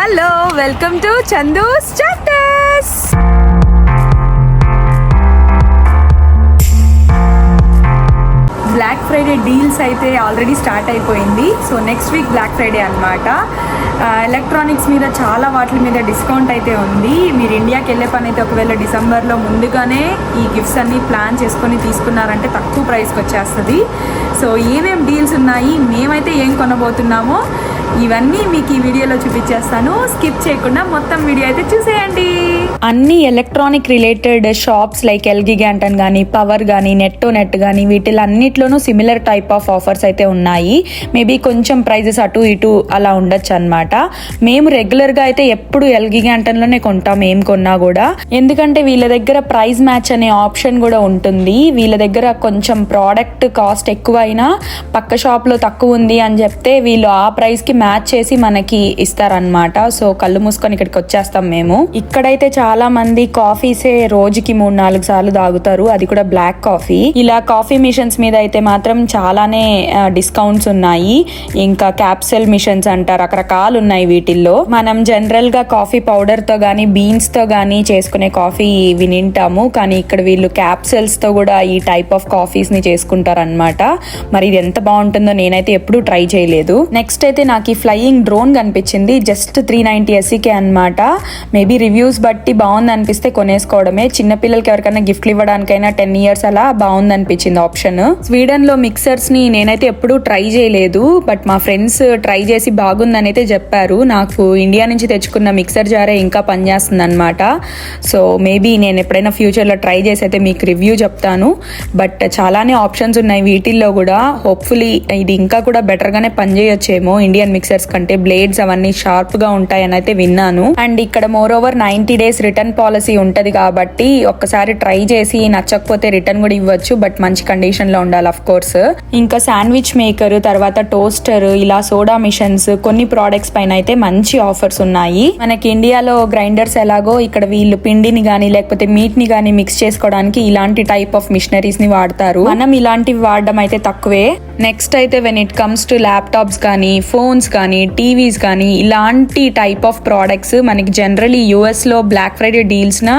Hello, welcome to Chandu's chapters. Black Friday deals అయితే already start అయిపోయింది. So next week black Friday అనమాట. Electronics మీద చాలా వాటి మీద డిస్కౌంట్ అయితే ఉంది. మీరు ఇండియాకి వెళ్ళే పని అయితే ఒకవేళ డిసెంబర్లో ముందుగానే ఈ గిఫ్ట్స్ అన్నీ ప్లాన్ చేసుకొని తీసుకున్నారంటే తక్కువ ప్రైస్కి వచ్చేస్తుంది. సో ఏమేమి డీల్స్ ఉన్నాయి, మేమైతే ఏం కొనబోతున్నామో ఇవన్నీ మీకు ఈ వీడియోలో చూపించేస్తాను. స్కిప్ చేయకుండా మొత్తం వీడియో అయితే చూసేయండి. అన్ని electronic related shops like LG గ్యాంటన్ కానీ, పవర్ కానీ, నెట్ కానీ వీటిలన్నిట్లోనూ సిమిలర్ టైప్ ఆఫ్ ఆఫర్స్ అయితే ఉన్నాయి. మేబీ కొంచెం ప్రైజెస్ అటు ఇటు అలా ఉండొచ్చు అనమాట. మేము రెగ్యులర్గా అయితే ఎప్పుడు ఎల్జీ గ్యాంటన్లోనే కొంటాం ఏం కొన్నా కూడా, ఎందుకంటే వీళ్ళ దగ్గర ప్రైస్ మ్యాచ్ అనే ఆప్షన్ కూడా ఉంటుంది. వీళ్ళ దగ్గర కొంచెం ప్రోడక్ట్ కాస్ట్ ఎక్కువ అయినా పక్క షాప్లో తక్కువ ఉంది అని చెప్తే వీళ్ళు ఆ ప్రైస్కి మ్యాచ్ చేసి మనకి ఇస్తారనమాట. సో కళ్ళు మూసుకొని ఇక్కడికి వచ్చేస్తాం మేము. ఇక్కడైతే చాలా మంది కాఫీసే రోజుకి 3-4 సార్లు తాగుతారు, అది కూడా బ్లాక్ కాఫీ. ఇలా కాఫీ మిషన్స్ మీద అయితే మాత్రం చాలానే డిస్కౌంట్స్ ఉన్నాయి. ఇంకా క్యాప్సూల్ మిషన్స్ అంట, రకరకాలు ఉన్నాయి వీటిల్లో. మనం జనరల్ గా కాఫీ పౌడర్ తో గానీ బీన్స్ తో గానీ చేసుకునే కాఫీ వినింటాము, కానీ ఇక్కడ వీళ్ళు క్యాప్సూల్స్ తో కూడా ఈ టైప్ ఆఫ్ కాఫీస్ ని చేసుకుంటారు అనమాట. మరి ఇది ఎంత బాగుంటుందో నేనైతే ఎప్పుడూ ట్రై చేయలేదు. నెక్స్ట్ అయితే నాకు ఈ ఫ్లయింగ్ డ్రోన్ కనిపించింది. జస్ట్ 390 SEK అనమాట. మేబీ రివ్యూస్ బట్టి బాగుంది అనిపిస్తే కొనేసుకోవడమే. చిన్నపిల్లలకి ఎవరికైనా గిఫ్ట్లు ఇవ్వడానికైనా 10 years అలా బాగుంది అనిపించింది ఆప్షన్. స్వీడన్ లో మిక్సర్స్ ని నేనైతే ఎప్పుడూ ట్రై చేయలేదు, బట్ మా ఫ్రెండ్స్ ట్రై చేసి బాగుందని అయితే చెప్పారు. నాకు ఇండియా నుంచి తెచ్చుకున్న మిక్సర్ జారే ఇంకా పనిచేస్తుంది అనమాట. సో మేబీ నేను ఎప్పుడైనా ఫ్యూచర్ లో ట్రై చేసి అయితే మీకు రివ్యూ చెప్తాను. బట్ చాలానే ఆప్షన్స్ ఉన్నాయి వీటిల్లో కూడా. హోప్ఫుల్లీ ఇది ఇంకా కూడా బెటర్ గానే పనిచేయొచ్చేమో ఇండియన్ మిక్సర్స్ కంటే. బ్లేడ్స్ అవన్నీ షార్ప్ గా ఉంటాయని అయితే విన్నాను. అండ్ ఇక్కడ more over 90 days return policy ఉంటది కాబట్టి ఒక్కసారి ట్రై చేసి నచ్చకపోతే రిటర్న్ కూడా ఇవ్వచ్చు, బట్ మంచి కండిషన్ లో ఉండాలి ఆఫ్ కోర్స్. ఇంకా శాండ్విచ్ మేకర్, తర్వాత టోస్టర్, ఇలా సోడా మిషన్స్, కొన్ని ప్రోడక్ట్స్ పైన అయితే మంచి ఆఫర్స్ ఉన్నాయి. మనకి ఇండియాలో గ్రైండర్స్ ఎలాగో ఇక్కడ వీళ్ళు పిండిని గానీ లేకపోతే మీట్ ని గానీ మిక్స్ చేసుకోవడానికి ఇలాంటి టైప్ ఆఫ్ మిషనరీస్ ని వాడతారు. మనం ఇలాంటివి వాడడం అయితే తక్కువే. నెక్స్ట్ అయితే when it comes to laptops కానీ, ఫోన్స్ కానీ, టీవీస్ కానీ, ఇలాంటి టైప్ ఆఫ్ ప్రోడక్ట్స్ మనకి జనరలీ యూఎస్ లో బ్లాక్ ఫ్రైడే డీల్స్ న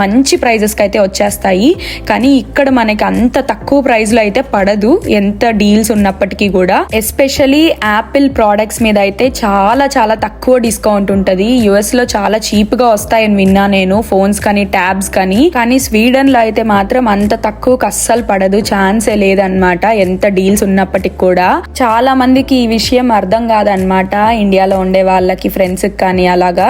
మంచి ప్రైజెస్ కి అయితే వచ్చేస్తాయి. కానీ ఇక్కడ మనకి అంత తక్కువ ప్రైస్ లో అయితే పడదు, ఎంత డీల్స్ ఉన్నప్పటికీ కూడా. ఎస్పెషలీ యాపిల్ ప్రోడక్ట్స్ మీద అయితే చాలా చాలా తక్కువ డిస్కౌంట్ ఉంటది. యుఎస్ లో చాలా చీప్ గా వస్తాయని విన్నా నేను, ఫోన్స్ కానీ ట్యాబ్స్ కానీ. కానీ స్వీడన్ లో అయితే మాత్రం అంత తక్కువకి అస్సలు పడదు, ఛాన్సే లేదనమాట ఎంత డీల్స్ ఉన్నప్పటికి కూడా. చాలా మందికి ఈ విషయం అర్థం కాదనమాట, ఇండియాలో ఉండే వాళ్ళకి, ఫ్రెండ్స్ కానీ. అలాగా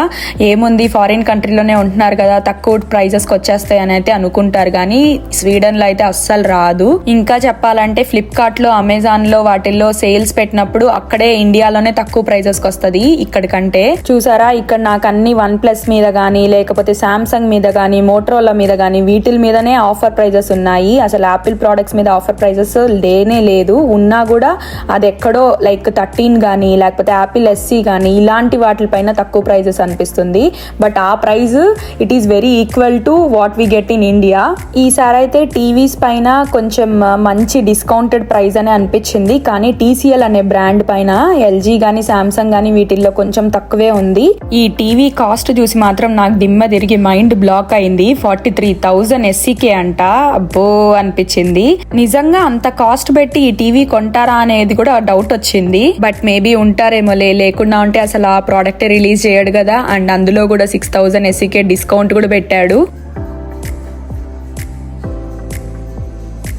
ఏముంది ఫారిన్ కంట్రీలోనే ఉంటున్నారు కదా, తక్కువ ప్రైజెస్ కి వచ్చేస్తాయి అని అయితే అనుకుంటారు, కానీ స్వీడన్ లో అయితే అస్సలు రాదు. ఇంకా చెప్పాలంటే ఫ్లిప్కార్ట్ లో, అమెజాన్ లో వాటిల్లో సేల్స్ పెట్టినప్పుడు అక్కడే ఇండియాలోనే తక్కువ ప్రైజెస్ కి వస్తుంది ఇక్కడ కంటే. చూసారా, ఇక్కడ నాకు అన్ని OnePlus మీద గానీ లేకపోతే సామ్సంగ్ మీద గానీ, మోటరోలా మీద గానీ వీటిల మీదనే ఆఫర్ ప్రైజెస్ ఉన్నాయి. అసలు యాపిల్ ప్రోడక్ట్స్ మీద ఆఫర్ ప్రైజెస్ లేనే లేదు. ఉన్నా కూడా అది ఎక్కడో లైక్ 13 గానీ లేకపోతే యాపిల్ SE గానీ ఇలాంటి వాటిపైన తక్కువ ప్రైజెస్ అనిపిస్తుంది. బట్ ఆ price it is very equal to what we get in India. ఈసారి అయితే టీవీస్ పైన కొంచెం మంచి డిస్కౌంటెడ్ ప్రైస్ అని అనిపించింది, కానీ TCL అనే బ్రాండ్ పైన ఎల్జీ గానీ సామ్సంగ్ గానీ వీటిల్లో కొంచెం తక్కువే ఉంది. ఈ టీవీ కాస్ట్ చూసి మాత్రం నాకు దిమ్మ తిరిగి మైండ్ బ్లాక్ అయింది. 43,000 SEK అంట. అబ్బో అనిపించింది. నిజంగా అంత కాస్ట్ పెట్టి ఈ టీవీ కొంటారా అనేది కూడా డౌట్ వచ్చింది. బట్ మేబీ ఉంటారేమో, లేకుండా ఉంటే అసలు ఆ ప్రోడక్ట్ రిలీజ్ చేయడు కదా. అండ్ అందులో కూడా 6,000 SEK డిస్కౌంట్ కూడా పెట్టాడు.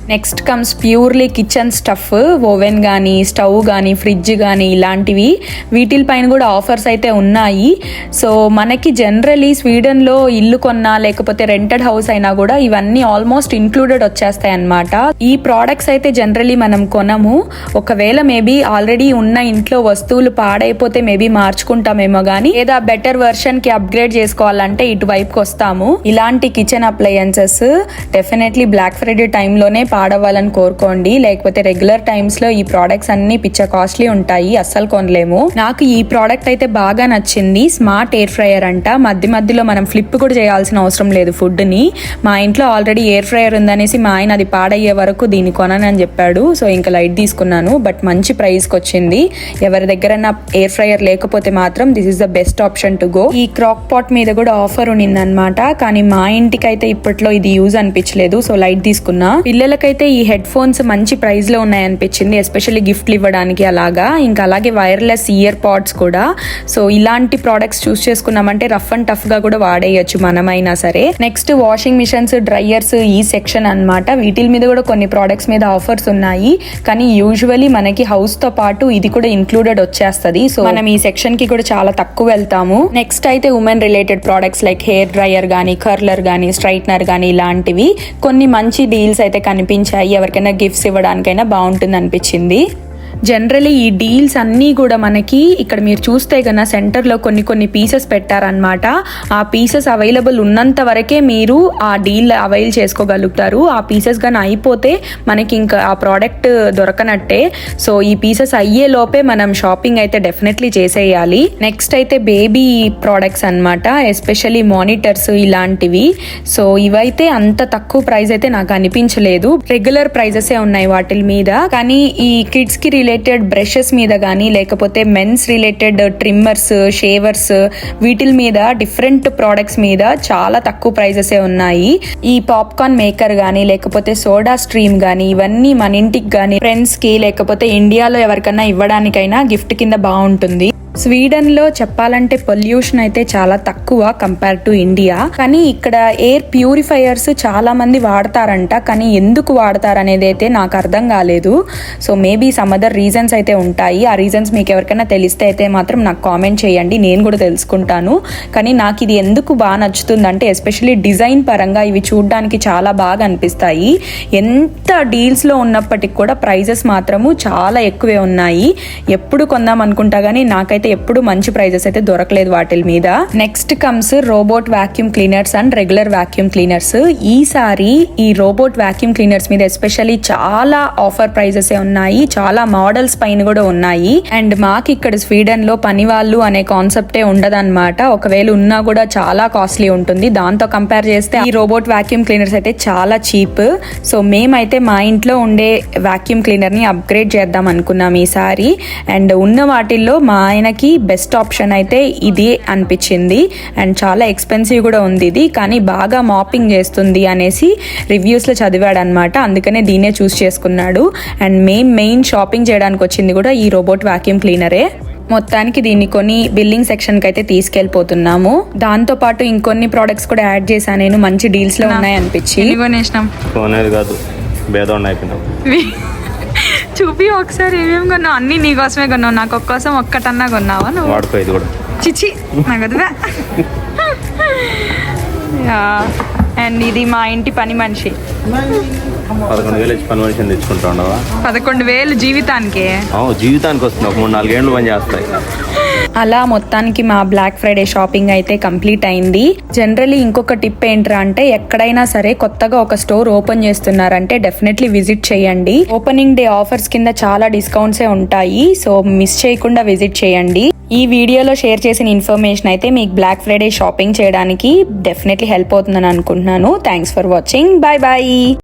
Next comes purely kitchen stuff. Oven కానీ, స్టవ్ కానీ, ఫ్రిడ్జ్ కానీ ఇలాంటివి వీటిపైన కూడా ఆఫర్స్ అయితే ఉన్నాయి. సో మనకి జనరలీ స్వీడన్లో ఇల్లు కొన్నా లేకపోతే రెంటెడ్ హౌస్ అయినా కూడా ఇవన్నీ ఆల్మోస్ట్ ఇంక్లూడెడ్ వచ్చేస్తాయి అన్నమాట. ఈ ప్రోడక్ట్స్ అయితే జనరలీ మనం కొనము. ఒకవేళ మేబీ ఆల్రెడీ ఉన్న ఇంట్లో వస్తువులు పాడైపోతే మేబీ మార్చుకుంటామేమో కానీ, లేదా బెటర్ వర్షన్ కి అప్గ్రేడ్ చేసుకోవాలంటే ఇటువైపుకి వస్తాము. ఇలాంటి kitchen appliances definitely black Friday టైంలోనే పాడవ్వాలని కోరుకోండి, లేకపోతే రెగ్యులర్ టైమ్స్ లో ఈ ప్రోడక్ట్స్ అన్ని పిచ్చ కాస్ట్లీ ఉంటాయి, అస్సలు కొనలేము. నాకు ఈ ప్రోడక్ట్ అయితే బాగా నచ్చింది. స్మార్ట్ ఎయిర్ ఫ్రైయర్ అంట. మధ్యలో మనం ఫ్లిప్ కూడా చేయాల్సిన అవసరం లేదు ఫుడ్ ని. మా ఇంట్లో ఆల్రెడీ ఎయిర్ ఫ్రైయర్ ఉందనేసి మా ఆయన అది పాడయ్యే వరకు దీన్ని కొనని చెప్పాడు. సో ఇంకా లైట్ తీసుకున్నాను, బట్ మంచి ప్రైస్ కి వచ్చింది. ఎవరి దగ్గర ఎయిర్ ఫ్రైయర్ లేకపోతే మాత్రం this is the best option to go. ఈ క్రాక్ పాట్ మీద కూడా ఆఫర్ ఉన్నిందనమాట, కానీ మా ఇంటికైతే ఇప్పట్లో ఇది యూజ్ అనిపించలేదు, సో లైట్ తీసుకున్నా. పిల్లలకైతే ఈ హెడ్ ఫోన్స్ మంచి ప్రైస్ లో ఉన్నాయి అనిపించింది, ఎస్పెషల్లీ గిఫ్ట్లు ఇవ్వడానికి అలాగా. ఇంకా అలాగే వైర్లెస్ ఇయర్ పాడ్స్ కూడా. సో ఇలాంటి ప్రోడక్ట్స్ చూస్ చేసుకున్నామంటే రఫ్ అండ్ టఫ్ గా కూడా వాడేయచ్చు మనమైనా సరే. నెక్స్ట్ వాషింగ్ మిషన్స్, డ్రైయర్స్ ఈ సెక్షన్ అన్నమాట. వీటి మీద కూడా కొన్ని ప్రోడక్ట్స్ మీద ఆఫర్స్ ఉన్నాయి, కానీ యూజువల్లీ మనకి హౌస్ తో పాటు ఇది కూడా ఇంక్లూడెడ్ వచ్చేస్తది. సో మనం ఈ సెక్షన్ కి కూడా చాలా తక్కువ వెళ్తాము. నెక్స్ట్ అయితే women related products like hair dryer గానీ, కర్లర్ గానీ, స్ట్రైట్నర్ గానీ ఇలాంటివి కొన్ని మంచి డీల్స్ అయితే కనిపించాయి. ఎవరికైనా గిఫ్ట్స్ ఇవ్వడానికైనా బాగుంటుంది అనిపించింది. జనరలీ ఈ డీల్స్ అన్నీ కూడా మనకి ఇక్కడ మీరు చూస్తే కన్నా సెంటర్లో కొన్ని పీసెస్ పెట్టారనమాట. ఆ పీసెస్ అవైలబుల్ ఉన్నంత వరకే మీరు ఆ డీల్ అవైల్ చేసుకోగలుగుతారు. ఆ పీసెస్ కానీ అయిపోతే మనకి ఇంకా ఆ ప్రోడక్ట్ దొరకనట్టే. సో ఈ పీసెస్ అయ్యే లోపే మనం షాపింగ్ అయితే డెఫినెట్లీ చేసేయాలి. నెక్స్ట్ అయితే బేబీ ప్రోడక్ట్స్ అనమాట, ఎస్పెషల్లీ మానిటర్స్ ఇలాంటివి. సో ఇవైతే అంత తక్కువ ప్రైస్ అయితే నాకు అనిపించలేదు. రెగ్యులర్ ప్రైజెసే ఉన్నాయి వాటి మీద, కానీ ఈ కిడ్స్ కి రిలేటెడ్ బ్రషెస్ మీద కానీ, లేకపోతే మెన్స్ రిలేటెడ్ ట్రిమ్మర్స్, షేవర్స్ వీటి మీద డిఫరెంట్ ప్రోడక్ట్స్ మీద చాలా తక్కువ ప్రైజెసే ఉన్నాయి. ఈ పాప్కార్న్ మేకర్ కానీ, లేకపోతే సోడా స్ట్రీమ్ కానీ, ఇవన్నీ మన ఇంటికి కానీ, ఫ్రెండ్స్ కి, లేకపోతే ఇండియాలో ఎవరికైనా ఇవ్వడానికైనా గిఫ్ట్ కింద బాగుంటుంది. స్వీడన్ లో చెప్పాలంటే పొల్యూషన్ అయితే చాలా తక్కువ కంపేర్ టు ఇండియా, కానీ ఇక్కడ ఎయిర్ ప్యూరిఫైయర్స్ చాలా మంది వాడతారంట, కానీ ఎందుకు వాడతారు అనేది అయితే నాకు అర్థం కాలేదు. So maybe some other reasons అయితే ఉంటాయి. ఆ రీజన్స్ మీకు ఎవరికైనా తెలిస్తే అయితే మాత్రం నాకు కామెంట్ చేయండి, నేను కూడా తెలుసుకుంటాను. కానీ నాకు ఇది ఎందుకు బాగా నచ్చుతుంది అంటే ఎస్పెషల్లీ డిజైన్ పరంగా ఇవి చూడడానికి చాలా బాగా అనిపిస్తాయి. ఎంత డీల్స్ లో ఉన్నప్పటికి కూడా ప్రైజెస్ మాత్రము చాలా ఎక్కువే ఉన్నాయి. ఎప్పుడు కొందాం అనుకుంటా కానీ నాకైతే ఎప్పుడు మంచి ప్రైజెస్ అయితే దొరకలేదు వాటి మీద. Next comes robot vacuum cleaners and regular vacuum cleaners. ఈసారి ఈ రోబోట్ వాక్యూమ్ క్లీనర్స్ మీద ఎస్పెషల్లీ చాలా ఆఫర్ ప్రైజెస్ ఉన్నాయి, చాలా మోడల్స్ పైన కూడా ఉన్నాయి. అండ్ మాకు ఇక్కడ స్వీడన్ లో పని వాళ్ళు అనే కాన్సెప్టే ఉండదన్నమాట. ఒకవేళ ఉన్నా కూడా చాలా కాస్ట్లీ ఉంటుంది. దాంతో కంపేర్ చేస్తే ఈ రోబోట్ వాక్యూమ్ క్లీనర్స్ అయితే చాలా చీప్. సో మేమైతే మా ఇంట్లో ఉండే వాక్యూమ్ క్లీనర్ ని అప్గ్రేడ్ చేద్దాం అనుకున్నాం ఈసారి. అండ్ ఉన్న వాటిల్లో మా ఆయనకి బెస్ట్ ఆప్షన్ అయితే ఇది అనిపించింది. అండ్ చాలా ఎక్స్పెన్సివ్ కూడా ఉంది ఇది, కానీ బాగా మాపింగ్ చేస్తుంది అనేసి రివ్యూస్ లో చదివాడు అనమాట. అందుకనే దీన్నే చూస్ చేసుకున్నాడు. అండ్ మెయిన్ షాపింగ్ చేయడానికి వచ్చింది కూడా ఈ రోబోట్ వాక్యూమ్ క్లీనరే. మొత్తానికి దీన్ని కొని బిల్లింగ్ సెక్షన్ కి అయితే తీసుకెళ్లిపోతున్నాము. దాంతో పాటు ఇంకొన్ని ప్రోడక్ట్స్ కూడా యాడ్ చేశాను నేను, మంచి డీల్స్ లో ఉన్నాయి అనిపించి. చూపి ఒకసారి ఏమేమి కొన్నావు? అన్ని నీకోసమే కొన్నావు, నాకు ఒక్కకోసం ఒక్కటన్నా కొన్నావా నువ్వు? చిచి నగదుగా. అండ్ ఇది మా ఇంటి పని మనిషి. 11,000 తెచ్చుకుంటావా? 11,000 జీవితానికి వస్తుంది, ఒక 3-4 ఏళ్ళు పని చేస్తాయి. అలా మొత్తానికి మా బ్లాక్ ఫ్రైడే షాపింగ్ అయితే కంప్లీట్ అయింది. జనరలీ ఇంకొక టిప్ ఏంట్రా అంటే ఎక్కడైనా సరే కొత్తగా ఒక స్టోర్ ఓపెన్ చేస్తున్నారంటే డెఫినెట్లీ విజిట్ చేయండి. ఓపెనింగ్ డే ఆఫర్స్ కింద చాలా డిస్కౌంట్సే ఉంటాయి, సో మిస్ చేయకుండా విజిట్ చేయండి. ఈ వీడియోలో షేర్ చేసిన ఇన్ఫర్మేషన్ అయితే మీకు బ్లాక్ ఫ్రైడే షాపింగ్ చేయడానికి డెఫినెట్లీ హెల్ప్ అవుతుందని అనుకుంటున్నాను. Thanks for watching. Bye bye.